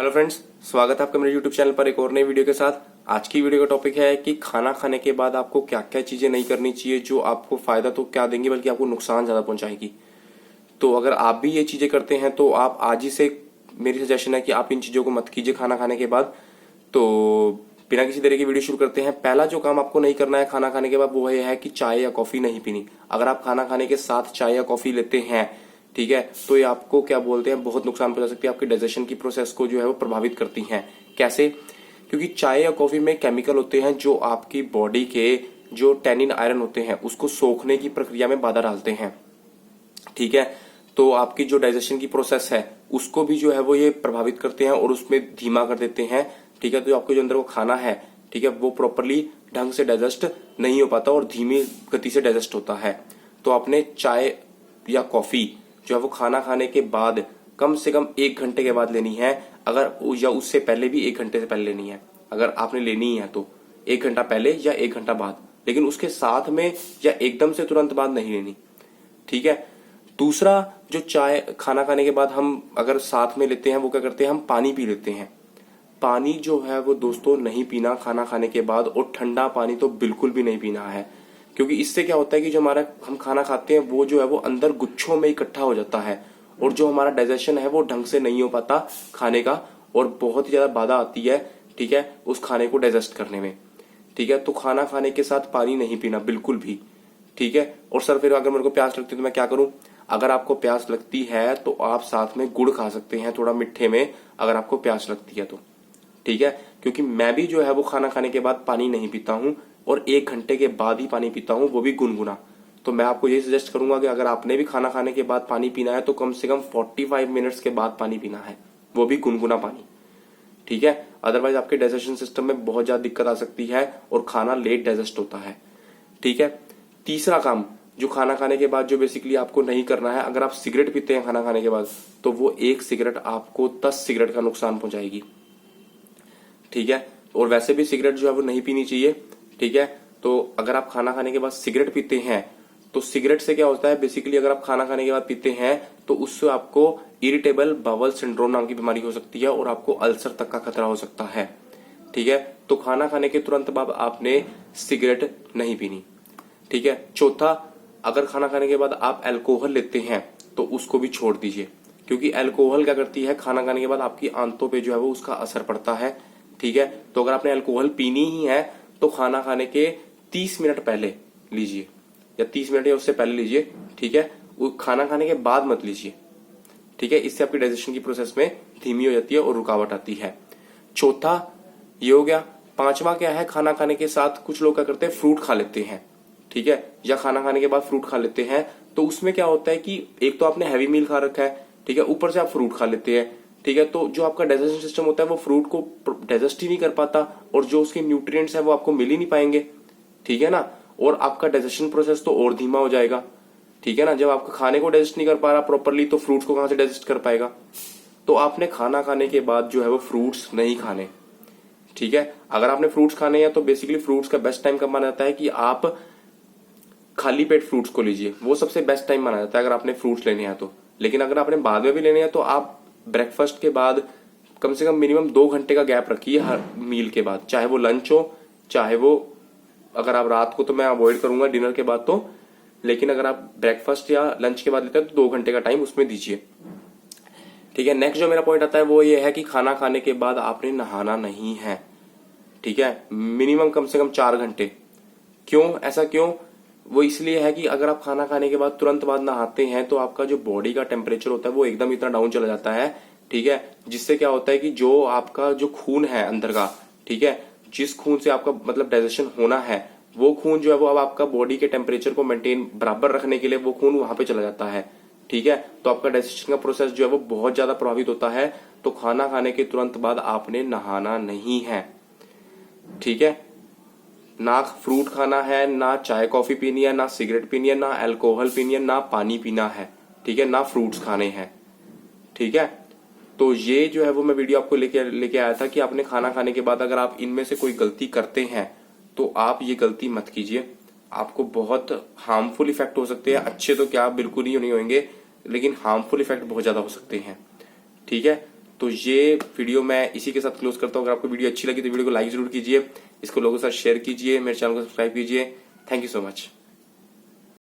Hello friends, स्वागत है आपका मेरे यूट्यूब चैनल पर एक और नई वीडियो के साथ। आज की वीडियो का टॉपिक है कि खाना खाने के बाद आपको क्या क्या चीजें नहीं करनी चाहिए जो आपको फायदा तो क्या देंगी बल्कि आपको नुकसान ज्यादा पहुंचाएगी। तो अगर आप भी ये चीजें करते हैं तो आप आज ही से, मेरी सजेशन है कि आप इन चीजों को मत कीजिए खाना खाने के बाद। तो बिना किसी तरह की वीडियो शुरू करते हैं। पहला जो काम आपको नहीं करना है खाना खाने के बाद वो ये है कि चाय या कॉफी नहीं पीनी। अगर आप खाना खाने के साथ चाय या कॉफी लेते हैं, ठीक है, तो ये आपको क्या बोलते हैं बहुत नुकसान पहुंचा सकती है। आपके डाइजेशन की प्रोसेस को जो है वो प्रभावित करती हैं। कैसे? क्योंकि चाय या कॉफी में केमिकल होते हैं जो आपकी बॉडी के जो टैनिन आयरन होते हैं उसको सोखने की प्रक्रिया में बाधा डालते हैं। ठीक है, तो आपकी जो डाइजेशन की प्रोसेस है उसको भी जो है वो ये प्रभावित करते हैं और उसमें धीमा कर देते हैं। ठीक है, तो आपके जो अंदर वो खाना है, ठीक है, वो प्रॉपरली ढंग से डाइजेस्ट नहीं हो पाता और धीमी गति से डाइजेस्ट होता है। तो आपने चाय या कॉफी जो है वो खाना खाने के बाद कम से कम 1 घंटे के बाद लेनी है, अगर या उससे पहले भी 1 घंटे से पहले लेनी है। अगर आपने लेनी है तो 1 घंटा पहले या 1 घंटा बाद, लेकिन उसके साथ में या एकदम से तुरंत बाद नहीं लेनी। ठीक है। दूसरा, जो चाय खाना खाने के बाद हम अगर साथ में लेते हैं वो क्या करते हैं, हम पानी पी लेते हैं। पानी जो है वो दोस्तों नहीं पीना खाना खाने के बाद, और ठंडा पानी तो बिल्कुल भी नहीं पीना है। क्योंकि इससे क्या होता है कि जो हमारा हम खाना खाते हैं वो जो है वो अंदर गुच्छों में इकट्ठा हो जाता है और जो हमारा डाइजेशन है वो ढंग से नहीं हो पाता खाने का, और बहुत ही ज्यादा बाधा आती है, ठीक है, उस खाने को डाइजेस्ट करने में। ठीक है, तो खाना खाने के साथ पानी नहीं पीना बिल्कुल भी। ठीक है। और सर फिर अगर मेरे को प्यास लगती है तो मैं क्या करूं? अगर आपको प्यास लगती है तो आप साथ में गुड़ खा सकते हैं थोड़ा मीठे में, अगर आपको प्यास लगती है तो। ठीक है, क्योंकि मैं भी जो है वो खाना खाने के बाद पानी नहीं पीता हूं और 1 घंटे के बाद ही पानी पीता हूं, वो भी गुनगुना। तो मैं आपको यही सजेस्ट करूंगा कि अगर आपने भी खाना खाने के बाद पानी पीना है तो कम से कम 45 मिनट्स के बाद पानी पीना है, वो भी गुनगुना पानी। ठीक है, अदरवाइज आपके डाइजेशन सिस्टम में बहुत ज्यादा दिक्कत आ सकती है और खाना लेट डाइजेस्ट होता है। ठीक है। तीसरा काम जो खाना खाने के बाद जो बेसिकली आपको नहीं करना है, अगर आप सिगरेट पीते हैं खाना खाने के बाद तो वो 1 सिगरेट आपको 10 सिगरेट का नुकसान पहुंचाएगी। ठीक है, और वैसे भी सिगरेट जो है वो नहीं पीनी चाहिए। ठीक है, तो अगर आप खाना खाने के बाद सिगरेट पीते हैं तो सिगरेट से क्या होता है, बेसिकली अगर आप खाना खाने के बाद पीते हैं तो उससे आपको इरिटेबल बाउल सिंड्रोम नाम की बीमारी हो सकती है और आपको अल्सर तक का खतरा हो सकता है। ठीक है, तो खाना खाने के तुरंत बाद आपने सिगरेट नहीं पीनी। ठीक है। चौथा, अगर खाना खाने के बाद आप अल्कोहल लेते हैं तो उसको भी छोड़ दीजिए, क्योंकि अल्कोहल क्या करती है, खाना खाने के बाद आपकी आंतों पे जो है वो उसका असर पड़ता है। ठीक है, तो अगर आपने अल्कोहल पीनी ही है तो खाना खाने के 30 मिनट पहले लीजिए या 30 मिनट या उससे पहले लीजिए। ठीक है, वो खाना खाने के बाद मत लीजिए। ठीक है, इससे आपकी डाइजेशन की प्रोसेस में धीमी हो जाती है और रुकावट आती है। चौथा ये हो गया। पांचवा क्या है, खाना खाने के साथ कुछ लोग क्या करते हैं, फ्रूट खा लेते हैं। ठीक है, या खाना खाने के बाद फ्रूट खा लेते हैं। तो उसमें क्या होता है कि एक तो आपने हैवी मील खा रखा है, ठीक है, ऊपर से आप फ्रूट खा लेते हैं। ठीक है, तो जो आपका डाइजेशन सिस्टम होता है वो फ्रूट को डाइजेस्ट ही नहीं कर पाता और जो उसके न्यूट्रिएंट्स है वो आपको मिल ही नहीं पाएंगे। ठीक है ना, और आपका डाइजेशन प्रोसेस तो और धीमा हो जाएगा। ठीक है ना, जब आपका खाने को डाइजेस्ट नहीं कर पा रहा प्रॉपरली तो फ्रूट्स को कहां से डाइजेस्ट कर पाएगा? तो आपने खाना खाने के बाद जो है वो फ्रूट्स नहीं खाने। ठीक है, अगर आपने फ्रूट्स खाने हैं तो बेसिकली फ्रूट्स का बेस्ट टाइम कब माना जाता है कि आप खाली पेट फ्रूट्स को लीजिए, वो सबसे बेस्ट टाइम माना जाता है अगर आपने फ्रूट्स लेने हैं तो। लेकिन अगर आपने बाद में भी लेने हैं तो आप ब्रेकफास्ट के बाद कम से कम मिनिमम 2 घंटे का गैप रखिए हर मील के बाद, चाहे वो लंच हो चाहे वो, अगर आप रात को तो मैं अवॉइड करूंगा डिनर के बाद तो, लेकिन अगर आप ब्रेकफास्ट या लंच के बाद लेते हैं तो 2 घंटे का टाइम उसमें दीजिए। ठीक है। नेक्स्ट जो मेरा पॉइंट आता है वो ये है कि खाना खाने के बाद आपने नहाना नहीं है। ठीक है, मिनिमम कम से कम 4 घंटे। क्यों ऐसा क्यों? वो इसलिए है कि अगर आप खाना खाने के बाद तुरंत बाद नहाते हैं तो आपका जो बॉडी का टेम्परेचर होता है वो एकदम इतना डाउन चला जाता है। ठीक है, जिससे क्या होता है कि जो आपका जो खून है अंदर का, ठीक है, जिस खून से आपका मतलब डाइजेशन होना है वो खून जो है वो अब आपका बॉडी के टेम्परेचर को मेंटेन बराबर रखने के लिए वो खून वहां पे चला जाता है। ठीक है, तो आपका डाइजेशन का प्रोसेस जो है वो बहुत ज्यादा प्रभावित होता है। तो खाना खाने के तुरंत बाद आपने नहाना नहीं है। ठीक है, ना फ्रूट खाना है, ना चाय कॉफी पीनी है, ना सिगरेट पीनी है, ना अल्कोहल पीनी है, ना पानी पीना है। ठीक है, ना फ्रूट्स खाने हैं। ठीक है, तो ये जो है वो मैं वीडियो आपको लेके आया था कि आपने खाना खाने के बाद अगर आप इनमें से कोई गलती करते हैं तो आप ये गलती मत कीजिए। आपको बहुत हार्मफुल इफेक्ट हो सकते हैं। अच्छे तो क्या बिल्कुल ही नहीं होंगे, लेकिन हार्मफुल इफेक्ट बहुत ज्यादा हो सकते हैं। ठीक है, तो ये वीडियो मैं इसी के साथ क्लोज करता हूँ। अगर आपको वीडियो अच्छी लगी तो वीडियो को लाइक जरूर कीजिए, इसको लोगों के साथ शेयर कीजिए, मेरे चैनल को सब्सक्राइब कीजिए। Thank you so much.